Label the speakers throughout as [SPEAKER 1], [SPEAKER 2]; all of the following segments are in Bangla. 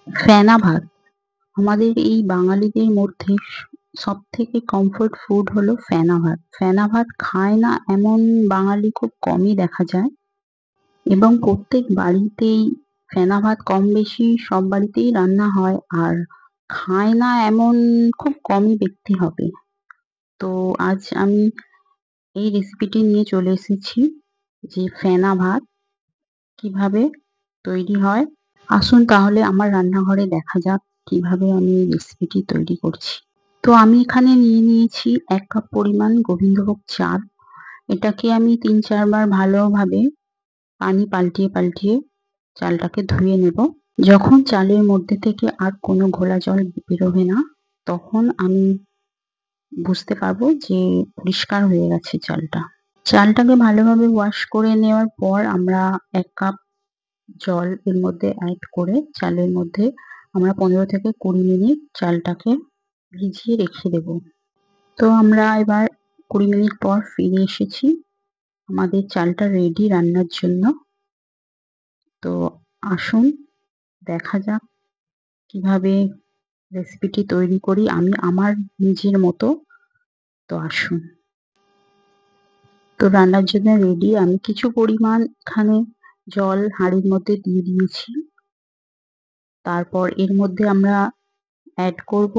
[SPEAKER 1] ফেনা ভাত আমাদের এই বাঙালিদের মধ্যে সবথেকে কমফোর্ট ফুড হলো ফেনা ভাত। ফেনা ভাত খায় না এমন বাঙালি খুব কমই দেখা যায় এবং প্রত্যেক বাড়িতেই ফেনা ভাত কম বেশি সব বাড়িতেই রান্না হয়। আর খায় না এমন খুব কমই ব্যক্তি হবে। তো আজ আমি এই রেসিপিটি নিয়ে চলে এসেছি যে ফেনা ভাত কিভাবে তৈরি হয়। আসুন তাহলে আমার রান্নাঘরে দেখা যাক কিভাবে আমি এই রেসিপিটি তৈরি করছি। তো আমি এখানে নিয়ে নিয়েছি ১ কাপ পরিমাণ গোবিন্দভোগ চাল। এটাকে আমি ৩-৪ বার ভালোভাবে পানি পাল্টিয়ে পাল্টিয়ে চালটাকে ধুয়ে নেব। যখন চালের মধ্যে থেকে আর কোনো ঘোলা জল বেরোবে না, তখন আমি বুঝতে পারবো যে পরিষ্কার হয়ে গেছে চালটা। চালটাকে ভালোভাবে ওয়াশ করে নেওয়ার পর আমরা ১ কাপ জল এর মধ্যে অ্যাড করে চালের মধ্যে আমরা ১৫ থেকে ২০ মিনিট চালটাকে ভিজিয়ে রেখে দেব। তো আমরা এবার ২০ মিনিট পর ফিরে এসেছি। আমাদের চালটা রেডি রান্নার জন্য। তো আসুন দেখা যাক কিভাবে রেসিপিটি তৈরি করি আমি আমার নিজের মতো। তো আসুন। তো রান্নার জন্য রেডি। আমি কিছু পরিমাণ এখানে জল হাঁড়ির মধ্যে দিয়ে দিয়েছি। তারপর এর মধ্যে আমরা অ্যাড করব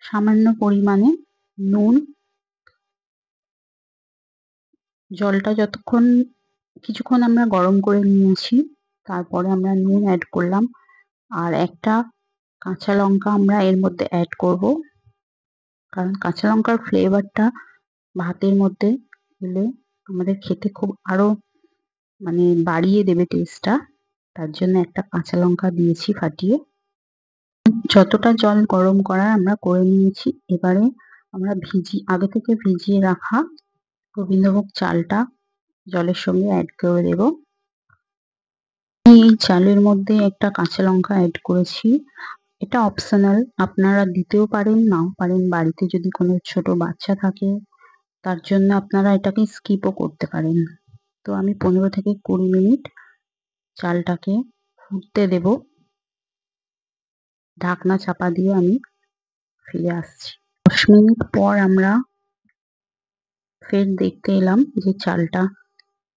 [SPEAKER 1] সামান্য পরিমাণে নুন। জলটা কিছুক্ষণ আমরা গরম করে নিয়েছি। তারপরে আমরা নুন অ্যাড করলাম। আর একটা কাঁচা লঙ্কা আমরা এর মধ্যে অ্যাড করব। কারণ কাঁচা লঙ্কার ফ্লেভারটা ভাতের মধ্যে দিলে আমাদের খেতে খুব আরো বাড়িয়ে দেবে টেস্টটা। তার জন্য একটা কাঁচা লঙ্কা দিয়েছি ফাটিয়ে। যতটা জল গরম করার আমরা করে নিয়েছি। এবারে আমরা আগে থেকে ভিজিয়ে রাখা গোবিন্দভোগ চালটা জলের সঙ্গে অ্যাড করে দেব। আমি এই চালের মধ্যে একটা কাঁচা লঙ্কা অ্যাড করেছি। এটা অপশনাল, আপনারা দিতেও পারেন নাও পারেন। বাড়িতে যদি কোনো ছোট বাচ্চা থাকে তার জন্য আপনারা এটাকে স্কিপও করতে পারেন। তো আমি ১৫ থেকে ২০ মিনিট চালটাকে ফুটতে দেব। ঢাকনা চাপা দিয়ে আমি ফিরে আসছি। ১০ মিনিট পর আমরা ফের দেখতে এলাম যে চালটা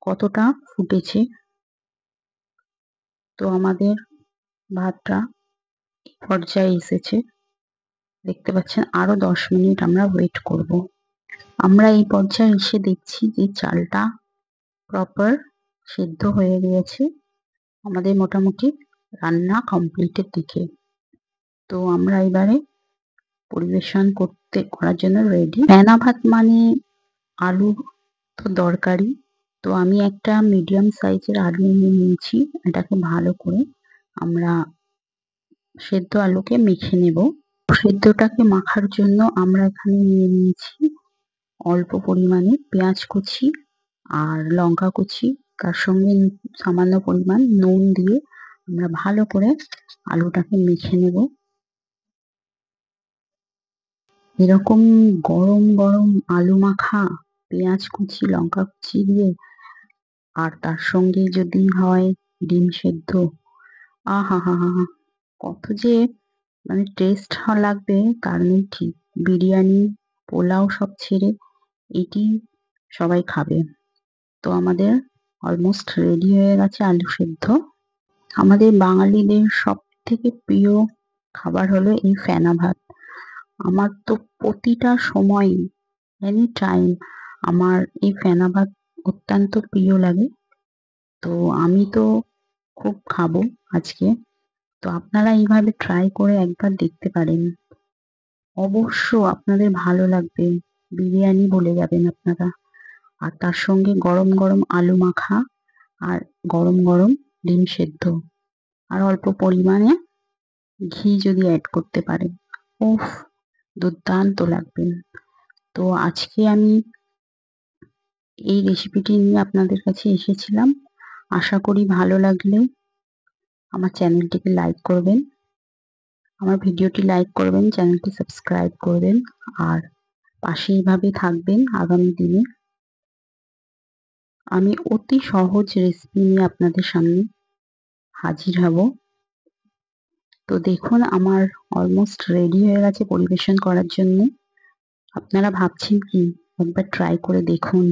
[SPEAKER 1] কতটা ফুটেছে। তো আমাদের ভাতটা এই পর্যায়ে এসেছে। দেখতে পাচ্ছেন আরো ১০ মিনিট আমরা ওয়েট করব। আমরা এই পর্যায়ে এসে দেখছি যে চালটা প্রপার সেদ্ধ হয়ে গিয়েছে। আমাদের মোটামুটি রান্না কমপ্লিটের দিকে। তো আমরা এবারে পরিবেশন করার জন্য রেডি। ফেনা ভাত মানে আলু তো দরকারি। তো আমি একটা মিডিয়াম সাইজের আলু নিয়ে নিয়েছি। এটাকে ভালো করে আমরা সেদ্ধ আলুকে মেখে নেব। সেদ্ধটাকে মাখার জন্য আমরা এখানে নিয়ে নিয়েছি অল্প পরিমাণে পেঁয়াজ কুচি আর লঙ্কা কুচি। তার সঙ্গে সামান্য পরিমাণ নুন দিয়ে আমরা ভালো করে আলুটাকে মেখে নেব। এরকম গরম গরম আলু মাখা পেঁয়াজ কুচি লঙ্কা কুচি দিয়ে আর তার সঙ্গে যদি হয় ডিম সেদ্ধ, আহাহাহা! কত যে টেস্ট লাগবে তার নেই ঠিক। বিরিয়ানি, পোলাও সব ছেড়ে এটি সবাই খাবে। তো আমাদের অলমোস্ট রেডি হয়ে গেছে আলু সেদ্ধ। আমাদের বাঙালিদের সবথেকে প্রিয় খাবার হলো এই ফেনা ভাত। আমার তো প্রতিটা সময়ই এনি টাইম আমার এই ফেনা ভাত অত্যন্ত প্রিয় লাগে। তো আমি তো খুব খাবো আজকে। তো আপনারা এইভাবে ট্রাই করে একবার দেখতে পারেন। অবশ্য আপনাদের ভালো লাগবে। বিরিয়ানি বলে যাবেন আপনারা। আর তার সঙ্গে গরম গরম আলু মাখা আর গরম গরম ডিম সেদ্ধ আর অল্প পরিমাণে ঘি যদি অ্যাড করতে পারেন, উফ! দুর্দান্ত লাগবে। তো আজকে আমি এই রেসিপিটি নিয়ে আপনাদের কাছে এসেছিলাম। আশা করি ভালো লাগলে আমার চ্যানেলটিকে লাইক করবেন। আমার ভিডিওটি লাইক করবেন, চ্যানেলটি সাবস্ক্রাইব করবেন আর পাশে এভাবে থাকবেন আগামী দিনে। আমি অতি সহজ রেসিপি নিয়ে আপনাদের সামনে হাজির হব। তো দেখুন আমার অলমোস্ট রেডি হয়ে গেছে পরিবেশন করার জন্যে। আপনারা ভাবছেন কি? একবার ট্রাই করে দেখুন।